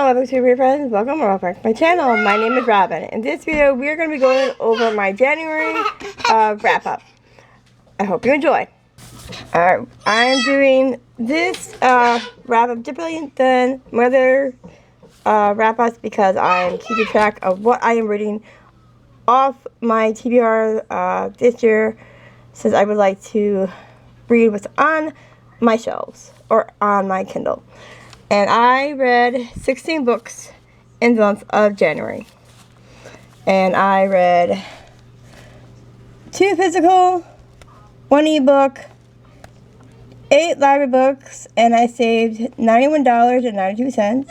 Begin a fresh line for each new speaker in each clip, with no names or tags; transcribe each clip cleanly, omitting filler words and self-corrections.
Hello super friends, welcome or welcome back to my channel. My name is Robin. In this video we are going to be going over my January wrap up. I hope you enjoy. I'm doing this wrap up differently than my other wrap ups because I'm keeping track of what I am reading off my TBR this year, since I would like to read what's on my shelves or on my Kindle. And I read 16 books in the month of January. And I read 2 physical, 1 ebook, 8 library books, and I saved $91.92.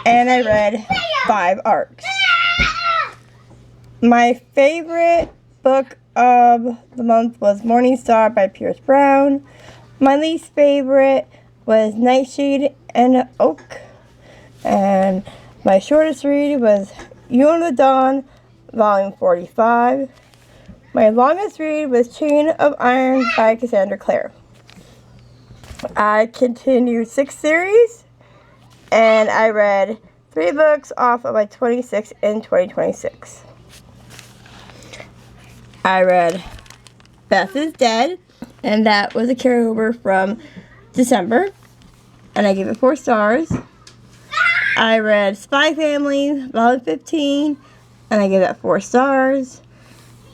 And I read 5 arcs. My favorite book of the month was Morning Star by Pierce Brown. My least favorite was Nightshade and Oak. And my shortest read was You and the Dawn, volume 45. My longest read was Chain of Iron by Cassandra Clare. I continued 6 series, and I read 3 books off of my 26 in 2026. I read Beth is Dead, and that was a carryover from December, and I gave it 4 stars. I read Spy Family, volume 15, and I gave that 4 stars.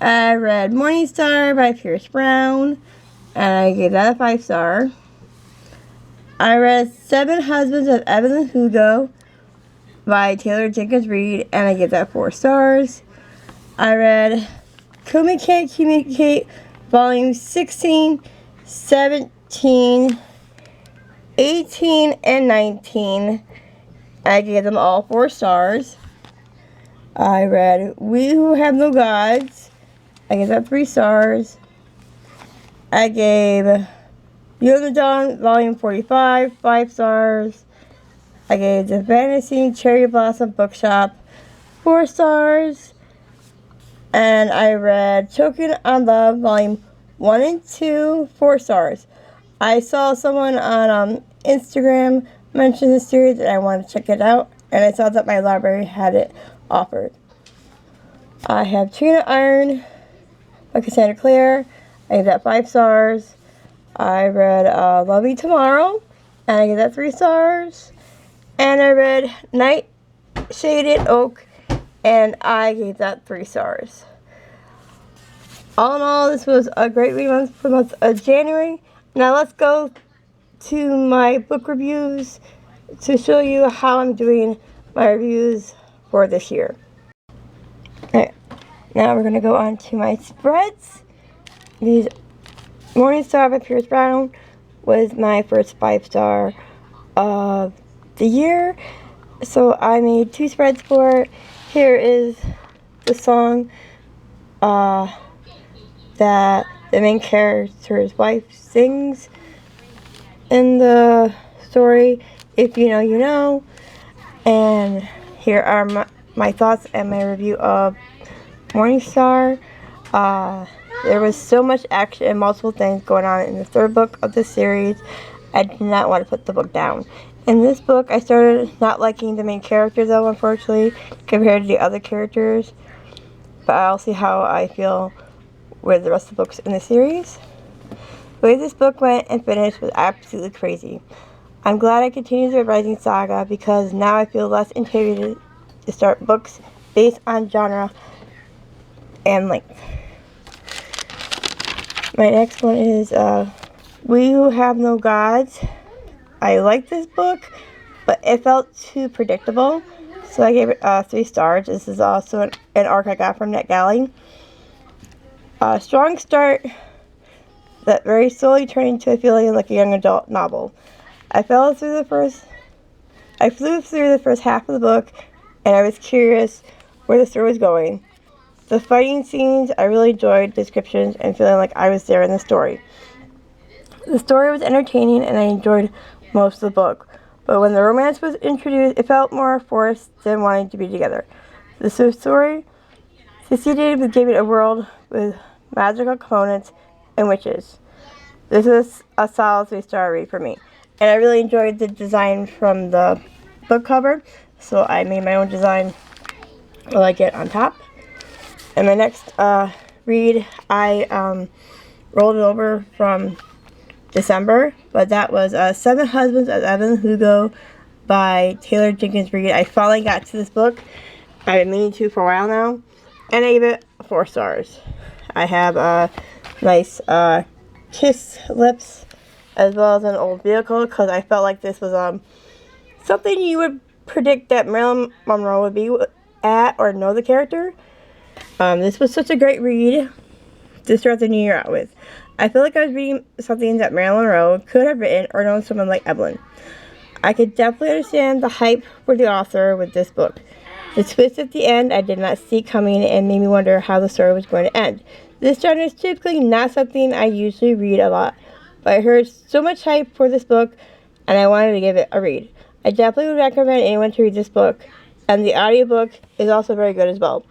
I read Morning Star by Pierce Brown, and I gave that a 5 star. I read Seven Husbands of Evelyn Hugo by Taylor Jenkins Reid, and I gave that 4 stars. I read Communicate, volume 16, 17, 18, and 19. I gave them all 4 stars. I read We Who Have No Gods. I gave that 3 stars. I gave You and the Dawn, volume 45, 5 stars. I gave The Fantasy Cherry Blossom Bookshop 4 stars. And I read Choking on Love, volume 1 and 2, 4 stars. I saw someone on Instagram mention this series and I wanted to check it out, and I saw that my library had it offered. I have Chain of Iron by Cassandra Clare. I gave that 5 stars. I read Love Me Tomorrow, and I gave that 3 stars. And I read Nightshade Oak, and I gave that 3 stars. All in all, this was a great reading month for the month of January. Now let's go to my book reviews to show you how I'm doing my reviews for this year. Alright, now we're going to go on to my spreads. These Morning Star by Pierce Brown was my first 5-star of the year, so I made 2 spreads for it. Here is the song that the main character's wife sings in the story, If You Know, You Know. And here are my thoughts and my review of Morning Star. There was so much action and multiple things going on in the 3rd book of this series. I did not want to put the book down. In this book, I started not liking the main character, though, unfortunately, compared to the other characters. But I'll see how I feel with the rest of the books in the series. The way this book went and finished was absolutely crazy. I'm glad I continued the Rising Saga because now I feel less intimidated to start books based on genre and length. My next one is We Who Have No Gods. I like this book, but it felt too predictable, so I gave it 3 stars. This is also an arc I got from NetGalley. A strong start that very slowly turned into a feeling like a young adult novel. I flew through the first half of the book, and I was curious where the story was going. The fighting scenes, I really enjoyed descriptions and feeling like I was there in the story. The story was entertaining, and I enjoyed most of the book. But when the romance was introduced, it felt more forced than wanting to be together. The story succeeded with giving a world with magical components and witches. This is a solid 3-star read for me. And I really enjoyed the design from the book cover. so I made my own design like it on top. And my next read, I rolled it over from December, but that was Seven Husbands of Evelyn Hugo by Taylor Jenkins Reid. I finally got to this book. I've been meaning to for a while now, and I gave it 4 stars. I have nice kiss lips as well as an old vehicle, because I felt like this was something you would predict that Marilyn Monroe would be at or know the character. This was such a great read to start the new year out with. I feel like I was reading something that Marilyn Monroe could have written or known someone like Evelyn. I could definitely understand the hype for the author with this book. The twist at the end I did not see coming and made me wonder how the story was going to end. This genre is typically not something I usually read a lot, but I heard so much hype for this book and I wanted to give it a read. I definitely would recommend anyone to read this book, and the audiobook is also very good as well.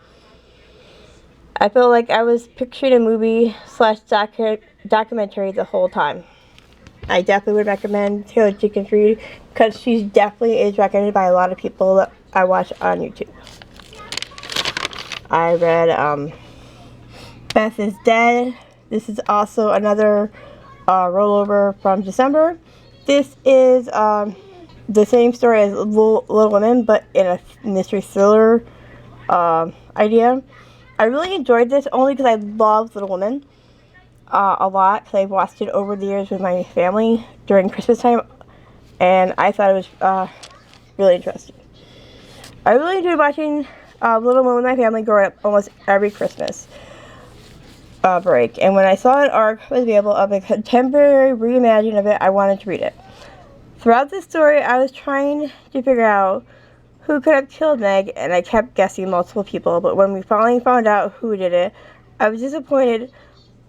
I felt like I was picturing a movie / documentary the whole time. I definitely would recommend Taylor Jenkins Reid because she definitely is recommended by a lot of people that I watch on YouTube. I read Beth is Dead. This is also another rollover from December. This is the same story as Little Women, but in a mystery thriller idea. I really enjoyed this only because I love Little Women a lot, because I've watched it over the years with my family during Christmas time, and I thought it was really interesting. I really enjoyed watching Little Women with my family growing up almost every Christmas break, and when I saw an arc was available of a contemporary reimagining of it, I wanted to read it. Throughout this story, I was trying to figure out who could have killed Meg, and I kept guessing multiple people, but when we finally found out who did it, I was disappointed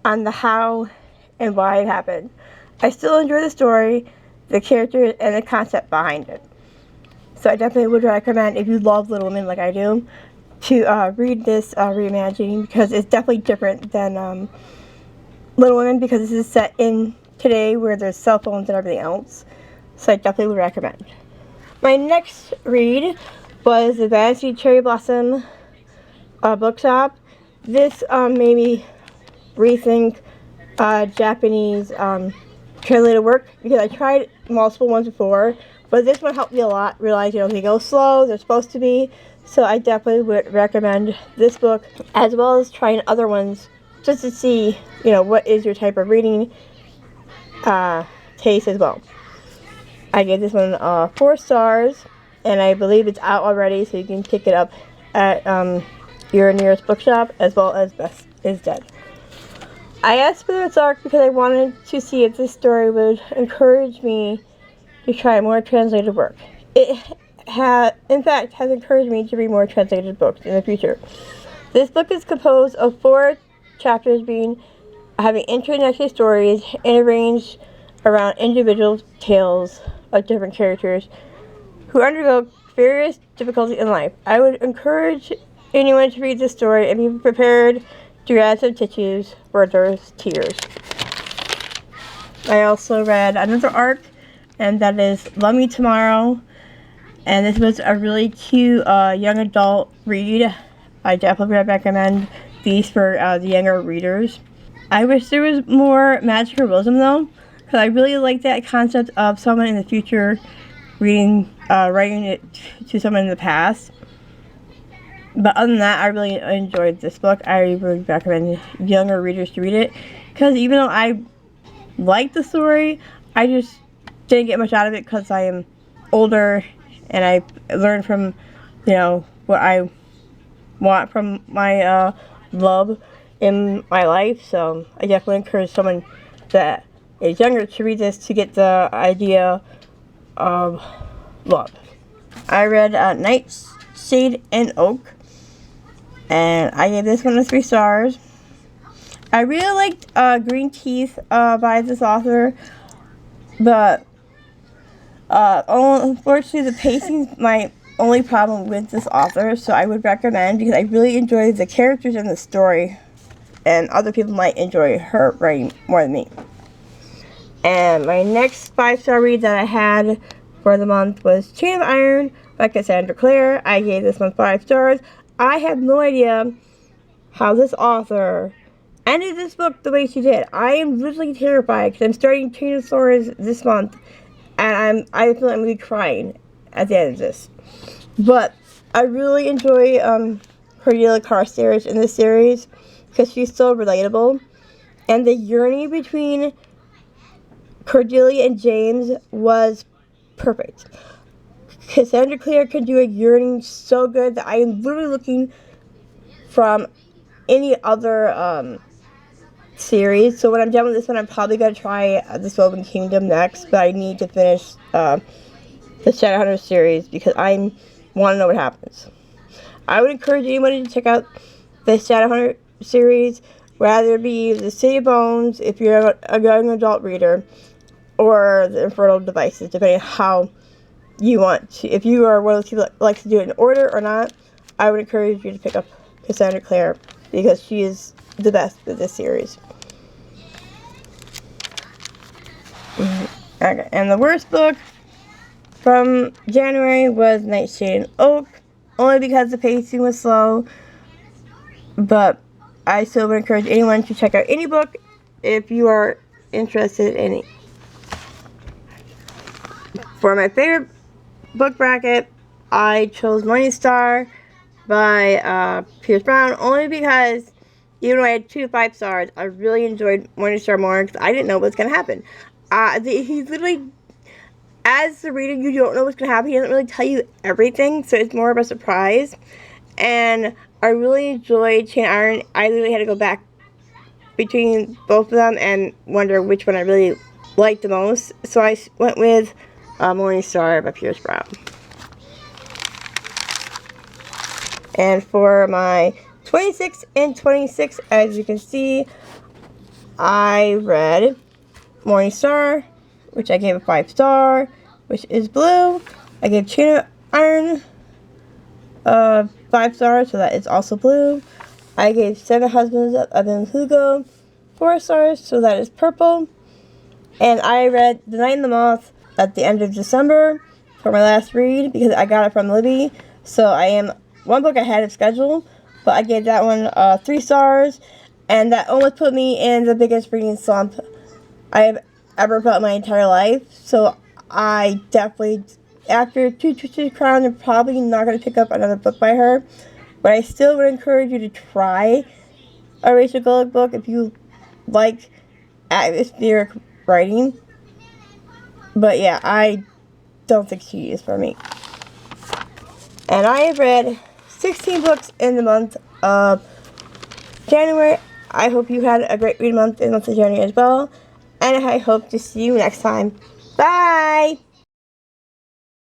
on the how and why it happened. I still enjoy the story, the characters, and the concept behind it. So I definitely would recommend, if you love Little Women like I do, to read this reimagining, because it's definitely different than Little Women, because this is set in today where there's cell phones and everything else. So I definitely would recommend. My next read was the Fantasy Cherry Blossom bookshop. This made me rethink Japanese translated work, because I tried multiple ones before, but this one helped me a lot. Realize, they go slow, they're supposed to be. So I definitely would recommend this book, as well as trying other ones, just to see, what is your type of reading taste as well. I gave this one 4 stars, and I believe it's out already, so you can pick it up at your nearest bookshop, as well as Beth is Dead. I asked for this arc because I wanted to see if this story would encourage me to try more translated work. It in fact, has encouraged me to read more translated books in the future. This book is composed of 4 chapters having interconnected stories and arranged around individual tales of different characters who undergo various difficulties in life. I would encourage anyone to read this story and be prepared to add some tissues for those tears. I also read another arc, and that is Love Me Tomorrow. And this was a really cute young adult read. I definitely recommend these for the younger readers. I wish there was more magical realism though, because I really like that concept of someone in the future writing it to someone in the past. But other than that, I really enjoyed this book. I would recommend younger readers to read it, because even though I liked the story, I just didn't get much out of it because I am older and I learned from, what I want from my love in my life. So I definitely encourage someone that is younger to read this to get the idea of love. I read Nightshade and Oak, and I gave this one 3 stars. I really liked Green Teeth by this author, but unfortunately the pacing is my only problem with this author, so I would recommend, because I really enjoy the characters in the story, and other people might enjoy her writing more than me. And my next 5-star read that I had for the month was Chain of Iron by Cassandra Clare. I gave this one 5 stars. I have no idea how this author ended this book the way she did. I am literally terrified because I'm starting Chain of Swords this month, and I feel like I'm going to be crying at the end of this. But I really enjoy Cordelia Carstairs in this series because she's so relatable, and the yearning between Cordelia and James was perfect. Cassandra Clare can do a yearning so good that I am literally looking from any other series. So when I'm done with this one, I'm probably going to try the Sylvan Kingdom next, but I need to finish the Shadowhunter series because I want to know what happens. I would encourage anybody to check out the Shadowhunter series, whether it be the City of Bones if you're a young adult reader, or the Infernal Devices, depending on how you want to. If you are one of those people that likes to do it in order or not, I would encourage you to pick up Cassandra Clare because she is the best of this series. Okay, and the worst book from January was Nightshade and Oak, only because the pacing was slow, but I still would encourage anyone to check out any book if you are interested in it. For my favorite book bracket, I chose Morning Star by Pierce Brown, only because even though I had 2 5 stars, I really enjoyed Morning Star more because I didn't know what was going to happen. He's literally, as the reader, you don't know what's going to happen. He doesn't really tell you everything, so it's more of a surprise. And I really enjoyed Chain of Iron. I literally had to go back between both of them and wonder which one I really liked the most. So I went with Morning Star by Pierce Brown. And for my 26 and 26, as you can see, I read Morning Star, which I gave a 5 star, which is blue. I gave Chain of Iron 5 stars, so that is also blue. I gave Seven Husbands of Evelyn Hugo 4 stars, so that is purple. And I read The Night and the Moth at the end of December for my last read because I got it from Libby. So I am 1 book ahead of schedule, but I gave that one 3 stars, and that almost put me in the biggest reading slump I have ever felt in my entire life. So I definitely, after Two Twisted Crown, I'm probably not going to pick up another book by her, but I still would encourage you to try a Rachel Goldberg book if you like atmospheric writing. But yeah, I don't think she is for me. And I have read 16 books in the month of January. I hope you had a great read month in the month of January as well. And I hope to see you next time. Bye!